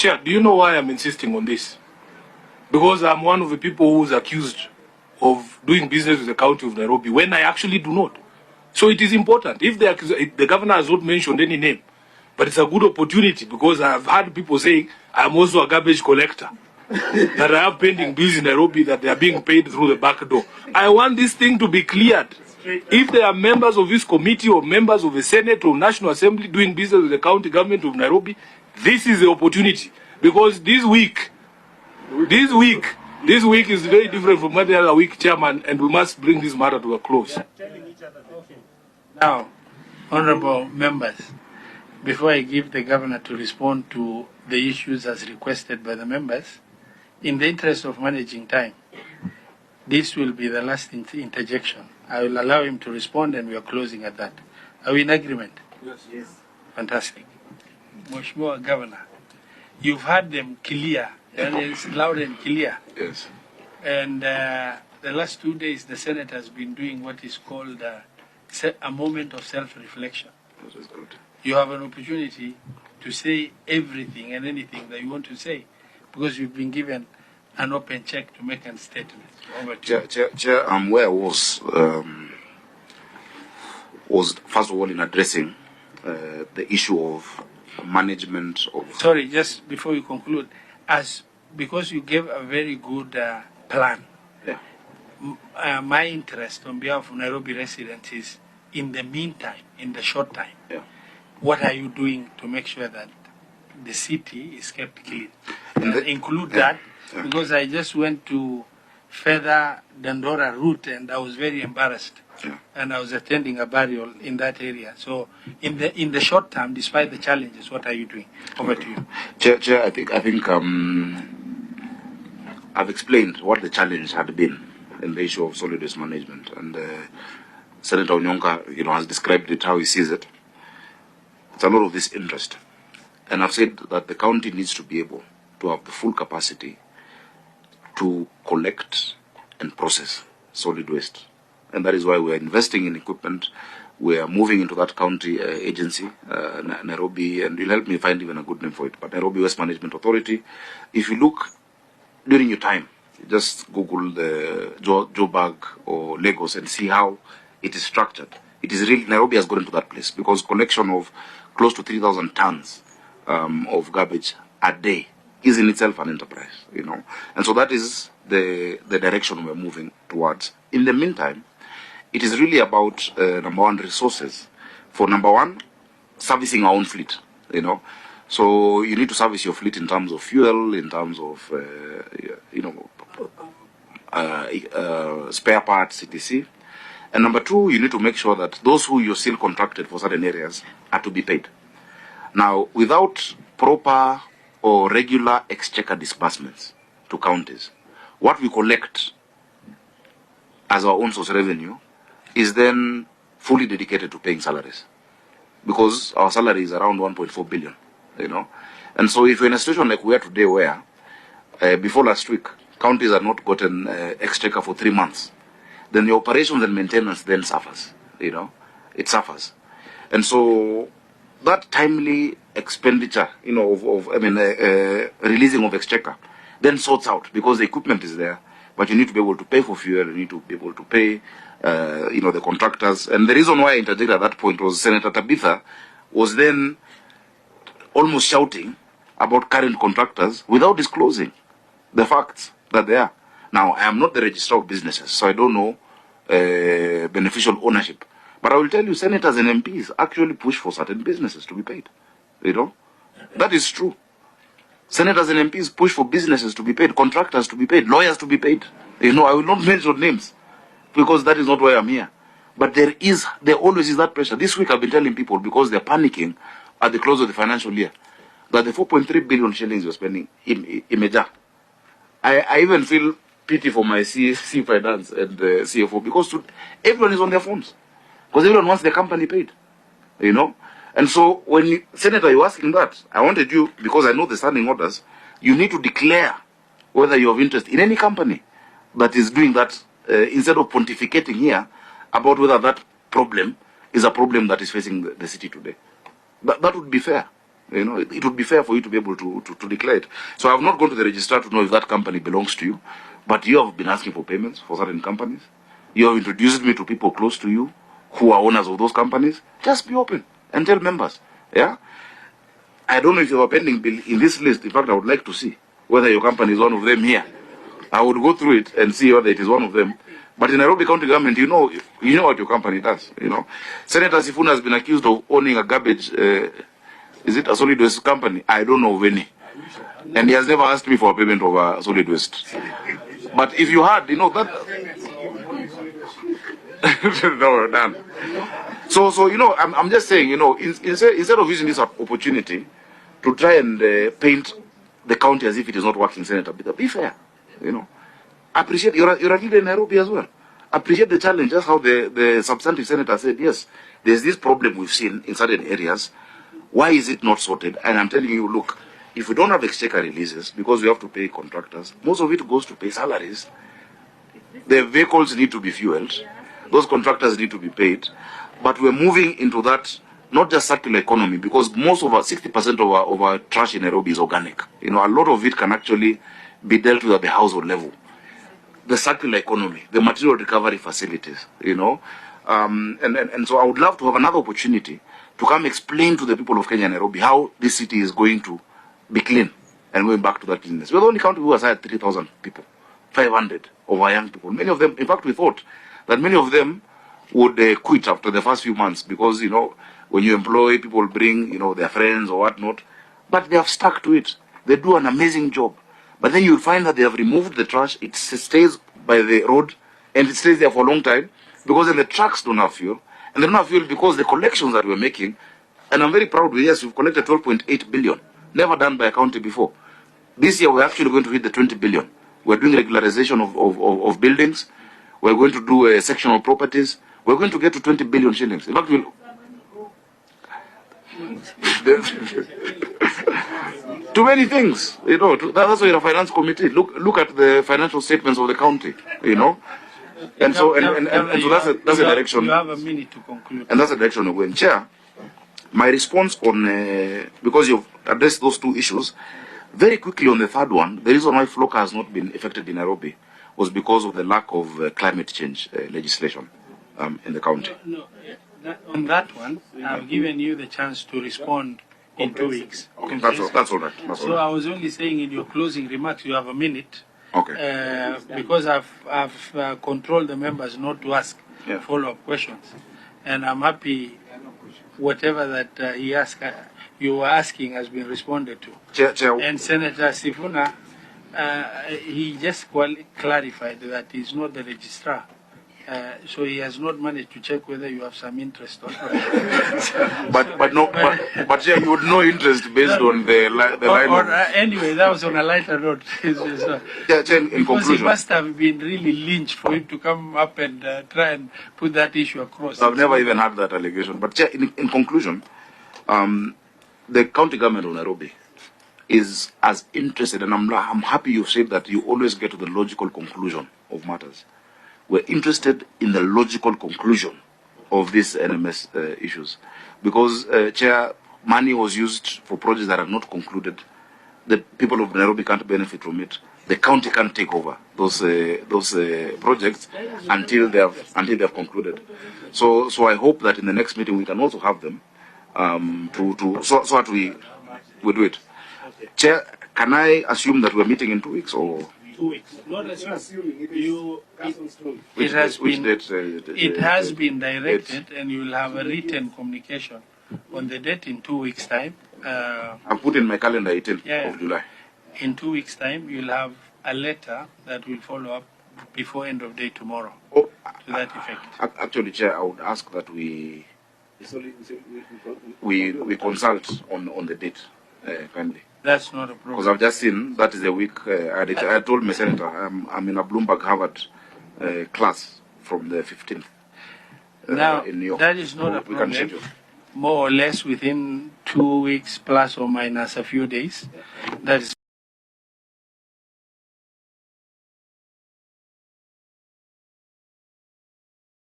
Chair, do you know why I'm insisting on this? Because I'm one of the people who's accused of doing business with the county of Nairobi when I actually do not. So it is important. If the governor has not mentioned any name, but it's a good opportunity because I've heard people saying I'm also a garbage collector, that I have pending bills in Nairobi that they are being paid through the back door. I want this thing to be cleared. If there are members of this committee or members of the Senate or National Assembly doing business with the county government of Nairobi, this is the opportunity. Because this week is very different from any other week, Chairman, and we must bring this matter to a close. Now, honorable members, before I give the governor to respond to the issues as requested by the members, in the interest of managing time, this will be the last interjection. I will allow him to respond and we are closing at that. Are we in agreement? Yes. Fantastic. Mheshimiwa Governor, you've heard them clear, and it's loud and clear. Yes. And the last 2 days, the Senate has been doing what is called a moment of self-reflection. That is good. You have an opportunity to say everything and anything that you want to say, because you've been given an open check to make a statement. Over to you. Chair, where I was first of all in addressing the issue of management of... Sorry, just before you conclude, because you gave a very good plan, Yeah. My interest on behalf of Nairobi residents is, in the meantime, in the short time, Yeah. what are you doing to make sure that the city is kept clean? Include that, because I just went to Feather Dandora route and I was very embarrassed. Yeah. And I was attending a burial in that area. So in the short term, despite the challenges, what are you doing? Over to you. Chair, I think I've explained what the challenge had been in the issue of solid waste management, and Senator Onyonka, has described it how he sees it. It's a lot of this interest, and I've said that the county needs to be able to have the full capacity to collect and process solid waste, and that is why we are investing in equipment. We are moving into that county agency, Nairobi, and you'll help me find even a good name for it, but Nairobi Waste Management Authority. If you look during your time, just Google the Joburg or Lagos and see how it is structured. It is really, Nairobi has gotten to that place because collection of close to 3,000 tons of garbage a day is in itself an enterprise, And so that is the direction we're moving towards. In the meantime, it is really about, number one, resources. For number one, servicing our own fleet, So you need to service your fleet in terms of fuel, in terms of, spare parts, etc. And number two, you need to make sure that those who you're still contracted for certain areas are to be paid. Now, without proper or regular exchequer disbursements to counties, what we collect as our own source revenue is then fully dedicated to paying salaries, because our salary is around 1.4 billion, And so if you're in a situation like we are today, where before last week, counties have not gotten exchequer for 3 months, then the operations and maintenance then suffers, It suffers. And so that timely expenditure, releasing of exchequer then sorts out, because the equipment is there, but you need to be able to pay for fuel, you need to be able to pay, the contractors. And the reason why I interjected at that point was Senator Tabitha was then almost shouting about current contractors without disclosing the facts that they are. Now, I am not the registrar of businesses, so I don't know beneficial ownership. But I will tell you, senators and MPs actually push for certain businesses to be paid. That is true. Senators and MPs push for businesses to be paid, contractors to be paid, lawyers to be paid. I will not mention names, because that is not why I'm here. But there always is that pressure. This week I've been telling people, because they're panicking at the close of the financial year, that the 4.3 billion shillings you're spending in Meja. I even feel pity for my C Finance and the CFO, because everyone is on their phones. Because everyone wants their company paid. And so when Senator, you're asking that, I wanted you, because I know the standing orders, you need to declare whether you have interest in any company that is doing that, instead of pontificating here about whether that problem is a problem that is facing the city today. That would be fair, You know, it would be fair for you to be able to declare it. So I have not gone to the registrar to know if that company belongs to you, but you have been asking for payments for certain companies. You have introduced me to people close to you who are owners of those companies. Just be open and tell members. Yeah? I don't know if you have a pending bill in this list. In fact, I would like to see whether your company is one of them here. I would go through it and see whether it is one of them. But in Nairobi County government, you know what your company does. You know, Senator Sifuna has been accused of owning a garbage. Is it a solid waste company? I don't know of any, and he has never asked me for a payment of a solid waste. But if you had, you know that. No, done. So you know, I'm just saying, you know, instead of using this opportunity to try and paint the county as if it is not working, Senator, be fair. You know, appreciate you're a leader in Nairobi as well. Appreciate the challenge. Just how the substantive senator said, yes, there's this problem we've seen in certain areas. Why is it not sorted? And I'm telling you, look, if we don't have exchequer releases because we have to pay contractors, most of it goes to pay salaries. The vehicles need to be fueled. Those contractors need to be paid. But we're moving into that, not just circular economy, because most of our 60% of our trash in Nairobi is organic. You know, a lot of it can actually be dealt with at the household level. The circular economy, the material recovery facilities, you know. And so I would love to have another opportunity to come explain to the people of Kenya and Nairobi how this city is going to be clean and going back to that cleanness. We're the only county who has hired 3,000 people, 500 of our young people. Many of them, in fact, we thought that many of them would quit after the first few months because, you know, when you employ, people bring, you know, their friends or whatnot. But they have stuck to it. They do an amazing job. But then you'll find that they have removed the trash. It stays by the road and it stays there for a long time because then the trucks don't have fuel. And they don't have fuel because the collections that we're making, and I'm very proud with, yes, we've collected 12.8 billion. Never done by a county before. This year we're actually going to hit the 20 billion. We're doing regularization of buildings. We're going to do sectional properties. We're going to get to 20 billion shillings. In fact, we'll... Too many things, you know. That's why you're a finance committee. Look at the financial statements of the county, you know. And so so that's a direction. You have a minute to conclude. And that's the direction we're going. Chair, my response on because you've addressed those two issues very quickly on the third one. The reason why FLOCA has not been effective in Nairobi was because of the lack of climate change legislation in the county. No, on that one, I've given you the chance to respond in 2 weeks. Okay, that's all right. So I was only saying in your closing remarks, you have a minute. Okay. Because I've controlled the members not to ask follow-up questions, and I'm happy whatever that you were asking has been responded to. Chair. And Senator Sifuna, he just clarified that he's not the registrar. So he has not managed to check whether you have some interest or not. but yeah, you would know interest based on the line. Anyway, that was on a lighter note. In because conclusion, it must have been really lynched for him to come up and try and put that issue across. I've never even had that allegation. But Chair, in conclusion, the county government of Nairobi is as interested, and I'm happy you said that you always get to the logical conclusion of matters. We're interested in the logical conclusion of these NMS issues. Because, Chair, money was used for projects that are not concluded. The people of Nairobi can't benefit from it. The county can't take over those projects until they have concluded. So I hope that in the next meeting we can also have them so that we do it. Chair, can I assume that we're meeting in 2 weeks or? 2 weeks. Not assuming it has been directed, and you will have a written communication on the date in 2 weeks' time. I've put in my calendar 18th of July. In 2 weeks' time, you'll have a letter that will follow up before end of day tomorrow. To that effect. Actually, Chair, I would ask that we consult on the date kindly. That's not a problem. Because I've just seen that is the week. I told my senator I'm in a Bloomberg Harvard class from the 15th. Now, in New York. that is not a problem. We can schedule. More or less within 2 weeks plus or minus a few days. That is